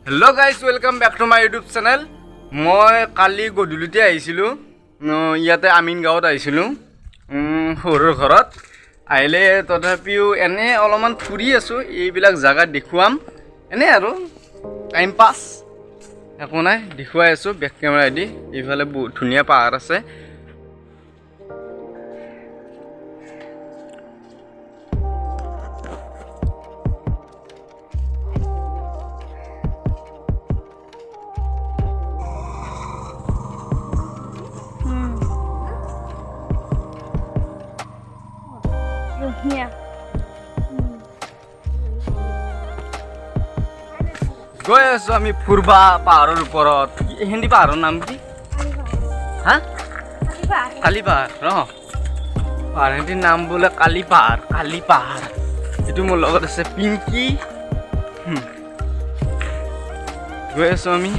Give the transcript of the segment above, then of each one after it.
Hello guys, welcome back to my YouTube channel. মই কালি গধূলিতে আহিছিলোঁ ইয়াতে আমিনগাঁৱত আহিছিলোঁ সৰুৰ ঘৰত আহিলে তথাপিও এনে অলপমান ফুৰি আছোঁ এইবিলাক জাগা দেখুৱাম এনে আৰু টাইম পাছ একো নাই দেখুৱাই আছোঁ বেক কেমেৰা দি এইফালে বহুত ধুনীয়া পাহাৰ আছে গৈ আছোঁ আমি ফুৰবা পাহাৰৰ ওপৰত হিন্দী পাহাৰৰ নাম কি হা কালি পাহাৰ পাহাৰ হিন্দীৰ নাম বোলে কালি পাহাৰ এইটো মোৰ লগত আছে পিংকি গৈ আছোঁ আমি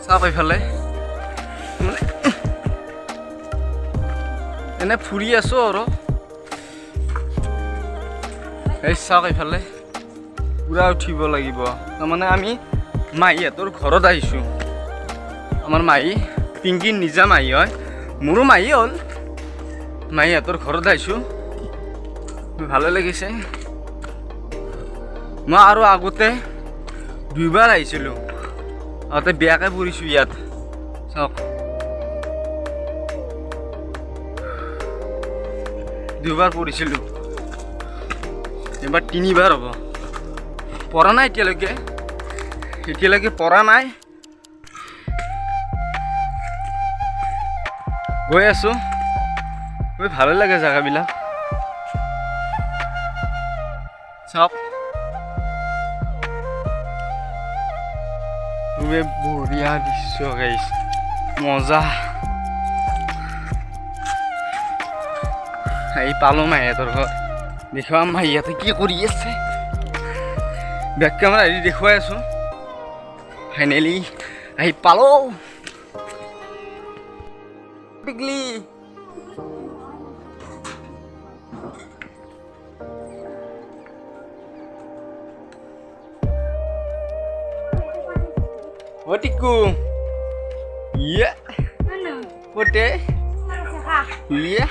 চাওক এইফালে মানে এনে ফুৰি আছোঁ আৰু এই চাওক এইফালে পুৰা উঠিব লাগিব তাৰমানে আমি মাহীহঁতৰ ঘৰত আহিছোঁ আমাৰ মাহী পিংকিৰ নিজা মাহী হয় মোৰো মাহী হ'ল মাহীহঁতৰ ঘৰত আহিছোঁ ভালে লাগিছে মই আৰু আগতে দুইবাৰ আহিছিলোঁ আগতে বেয়াকৈ পৰিছোঁ ইয়াত চাওক দুইবাৰ পৰিছিলোঁ এবাৰ তিনিবাৰ হ'ব পৰা নাই এতিয়ালৈকে পৰা নাই গৈ আছোঁ ভালে লাগে জেগাবিলাক চাওক বঢ়িয়া দৃশ্য গাইছ মজা এই পালোঁ মাহীহঁতৰ ঘৰ দেখুৱাম মাহীহঁতে কি কৰি আছে বেক কেমেৰা হেৰি দেখুৱাই আছোঁ ফাইনেলি আহি পালোঁ টিকলি অ টিকু ইয়ে পটে ইয়ে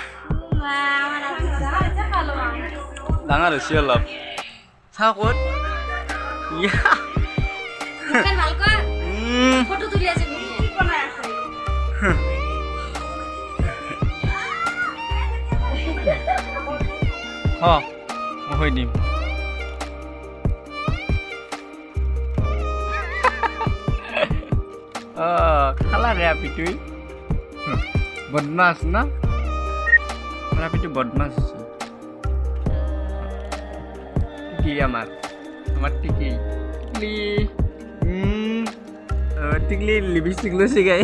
ডাঙৰ হৈছে অলপ চাওঁ ক'ত মই দিম খালা ৰে আপিটোই বদমাছ না আপিটো বদমাছ আছে টিকি আমাৰ টিকি টিকলি লিপষ্টিক লৈছে গাই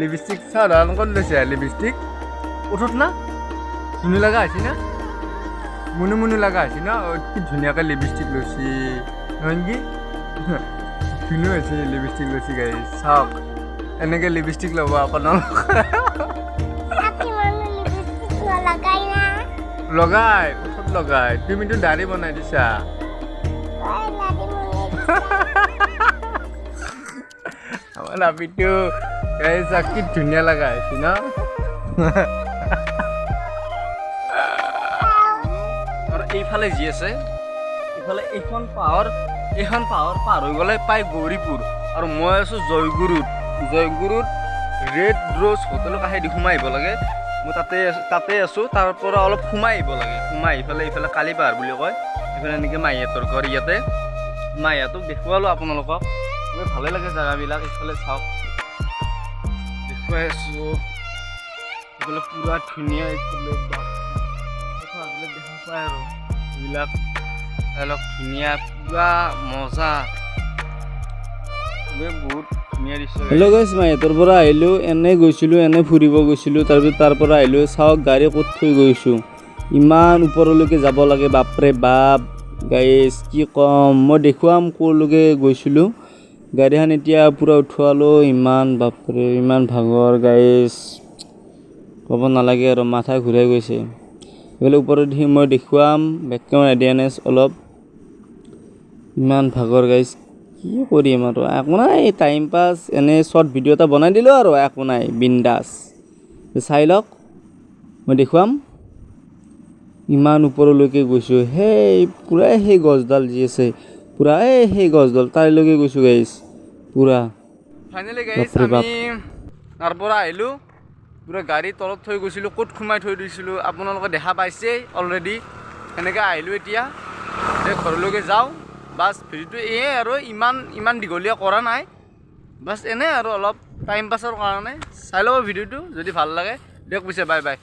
লিপষ্টিক সাধাৰণ ক'ত লৈছে লিপষ্টিক উঠত না ধুনীয়া লগা হৈছে না মুনু লগা হৈছে না কি ধুনীয়াকৈ লিপষ্টিক লৈছে নহয় নেকি ধুনীয়া হৈছে লিপষ্টিক লৈছে গাই চাওক এনেকৈ লিপষ্টিক ল'ব আপোনালোক লগাই উঠত লগাই তুমিতো দাঢ়ি বনাই দিছা আমাৰ আপিটো কি ধুনীয়া লগা হৈছে ন আৰু এইফালে যি আছে এইফালে এইখন পাহাৰ পাৰ হৈ গ'লে পায় গৌৰীপুৰ আৰু মই আছোঁ জয়গুৰুত ৰেড ৰ'জ হোটেলৰ কাষেদি সোমাই আহিব লাগে মই তাতে আছোঁ তাৰ পৰা অলপ সোমাই আহিব লাগে সোমাই আহি পেলাই এইফালে কালি পাহাৰ বুলি কয় এইফালে এনেকৈ মাহীহঁতৰ ঘৰ ইয়াতে মাহীহঁতক দেখুৱালোঁ আপোনালোকক ভালে লাগে জেগাবিলাক এইফালে চাওক দেখুৱাই আছোঁ এইফালে পুৰা ধুনীয়া এইফালে দেখা পায় আৰু এইবিলাক অলপ ধুনীয়া পুৰা মজা বহুত ধুনীয়া দৃশ্য হেল্ল' গাইছ মাহীহঁতৰ পৰা আহিলোঁ এনে গৈছিলোঁ এনে ফুৰিব গৈছিলোঁ তাৰপিছত তাৰ পৰা আহিলোঁ চাওক গাড়ী ক'ত থৈ গৈছোঁ ইমান ওপৰলৈকে যাব লাগে বাপৰে বাপ গাইছ কি ক'ম মই দেখুৱাম ক'লৈকে গৈছিলোঁ গাড়ীখন এতিয়া পূৰা উঠোৱালোঁ ইমান বাপৰে ইমান ভাগৰ গাইছ ক'ব নালাগে আৰু মাথা ঘূৰাই গৈছে এইফালে ওপৰত মই দেখুৱাম বেক কেমেৰা অলপ ইমান ভাগৰ গাইছ কি কৰিম আৰু একো নাই টাইম পাছ এনে শ্বৰ্ট ভিডিঅ' এটা বনাই দিলোঁ আৰু একো নাই বিন্দাছ চাই লওক মই দেখুৱাম ইমান ওপৰলৈকে গৈছোঁ সেই পূৰা সেই গছডাল যি আছে পূৰা সেই গছডাল তাইলৈকে গৈছোঁ গাইছ পূৰা ফাইনেলি গাইছ আমি তাৰ পৰা আহিলোঁ পূৰা গাড়ী তলত থৈ গৈছিলোঁ ক'ত সোমাই থৈ দিছিলোঁ আপোনালোকে দেখা পাইছেই অলৰেডি সেনেকৈ আহিলোঁ এতিয়া ঘৰলৈকে যাওঁ বাছ ভিডিঅ'টো এয়ে আৰু ইমান দীঘলীয়া কৰা নাই বাছ এনে আৰু অলপ টাইম পাছৰ কাৰণে চাই ল'ব ভিডিঅ'টো যদি ভাল লাগে দিয়ক পিছে বাই বাই